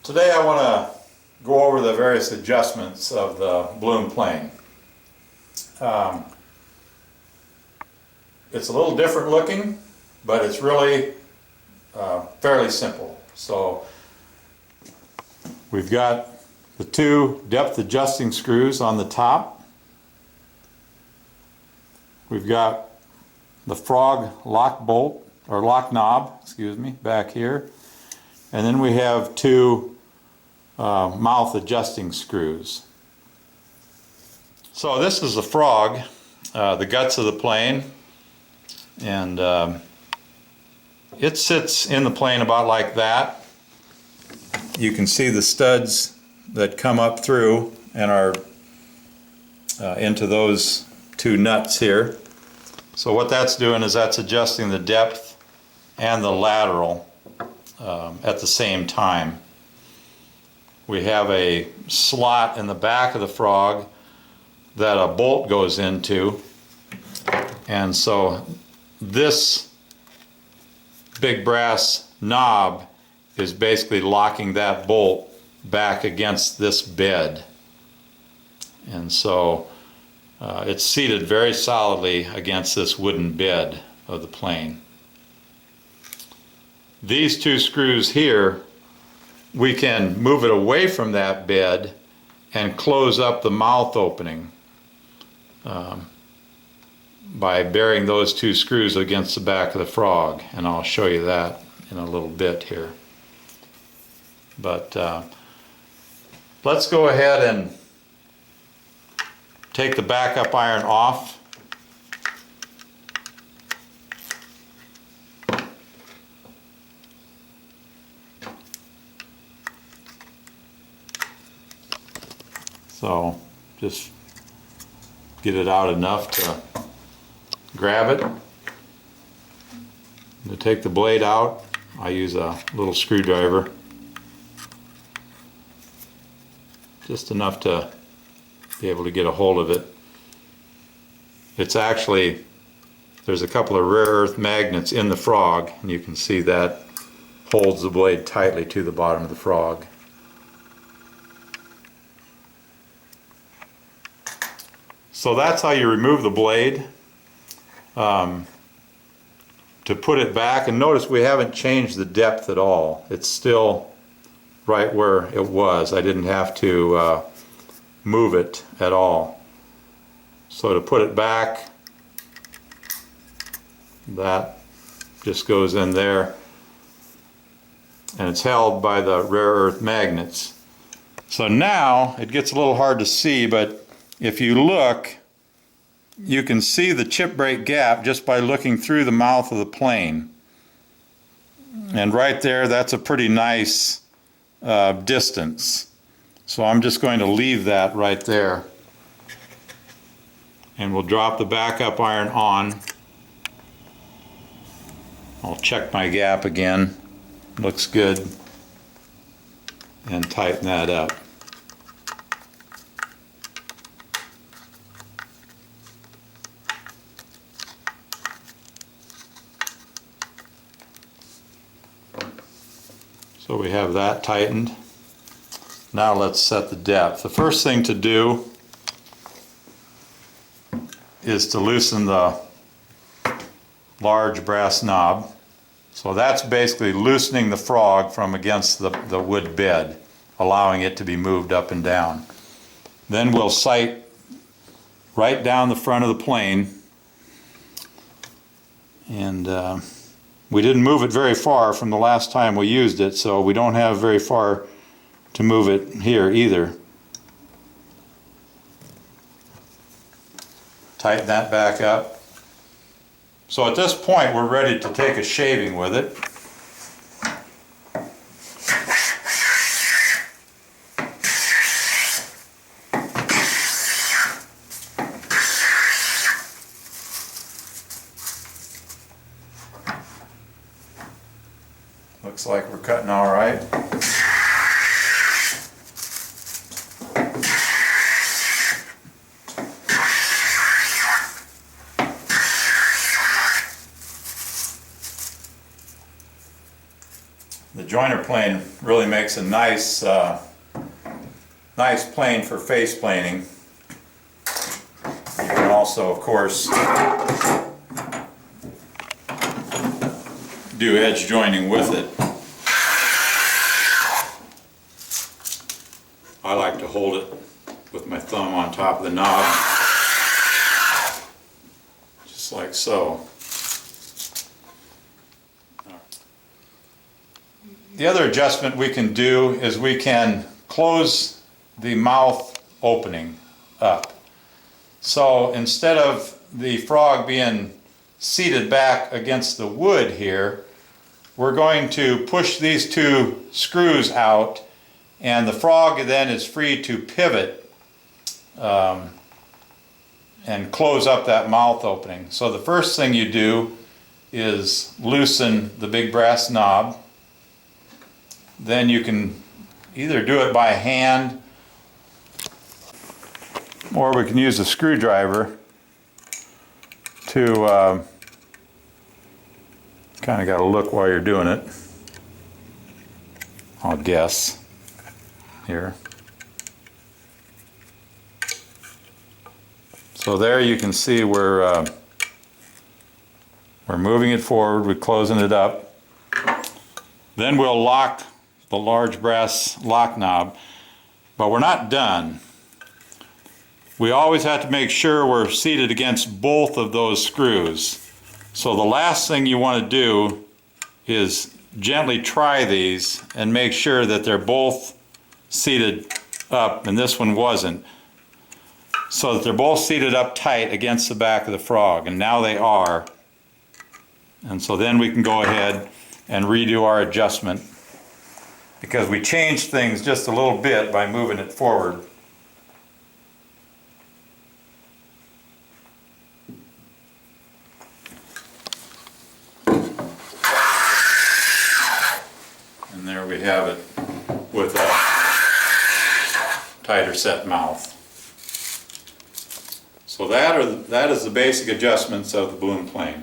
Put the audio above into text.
Today I want to go over the various adjustments of the Blum plane. It's a little different looking, but it's really fairly simple. So we've got the two depth adjusting screws on the top. We've got the frog lock bolt, or lock knob, excuse me, back here. And then we have two mouth adjusting screws. So this is the frog, the guts of the plane, and it sits in the plane about like that. You can see the studs that come up through and are into those two nuts here. So what that's doing is that's adjusting the depth and the lateral at the same time. We have a slot in the back of the frog that a bolt goes into, and so this big brass knob is basically locking that bolt back against this bed, and so it's seated very solidly against this wooden bed of the plane. These two screws here, we can move it away from that bed and close up the mouth opening by burying those two screws against the back of the frog, and I'll show you that in a little bit here. But let's go ahead and take the backup iron off. So just get it out enough to grab it. To take the blade out, I use a little screwdriver. Just enough to be able to get a hold of it. It's actually, there's a couple of rare earth magnets in the frog, and you can see that holds the blade tightly to the bottom of the frog. So that's how you remove the blade. To put it back, and notice we haven't changed the depth at all. It's still right where it was. I didn't have to move it at all. So to put it back, that just goes in there, and it's held by the rare earth magnets. So now it gets a little hard to see, but if you look, you can see the chip break gap just by looking through the mouth of the plane. And right there, that's a pretty nice distance. So I'm just going to leave that right there. And we'll drop the backup iron on. I'll check my gap again. Looks good. And tighten that up. So we have that tightened. Now let's set the depth. The first thing to do is to loosen the large brass knob. So that's basically loosening the frog from against the wood bed, allowing it to be moved up and down. Then we'll sight right down the front of the plane, and we didn't move it very far from the last time we used it, so we don't have very far to move it here either. Tighten that back up. So at this point we're ready to take a shaving with it. Looks like we're cutting all right. joiner plane really makes a nice nice plane for face planing. You can also, of course, do edge joining with it. I like to hold it with my thumb on top of the knob, just like so. The other adjustment we can do is we can close the mouth opening up. So instead of the frog being seated back against the wood here, we're going to push these two screws out, and the frog then is free to pivot and close up that mouth opening. So the first thing you do is loosen the big brass knob. Then you can either do it by hand, or we can use a screwdriver to kind of got to look while you're doing it, I'll guess, here. So there you can see we're moving it forward, we're closing it up. Then we'll lock the large brass lock knob, but we're not done. We always have to make sure we're seated against both of those screws. So the last thing you want to do is gently try these and make sure that they're both seated up, and this one wasn't, so that they're both seated up tight against the back of the frog, and now they are. And so then we can go ahead and redo our adjustment, because we changed things just a little bit by moving it forward. And there we have it with a tighter set mouth. So that is the basic adjustments of the Blum plane.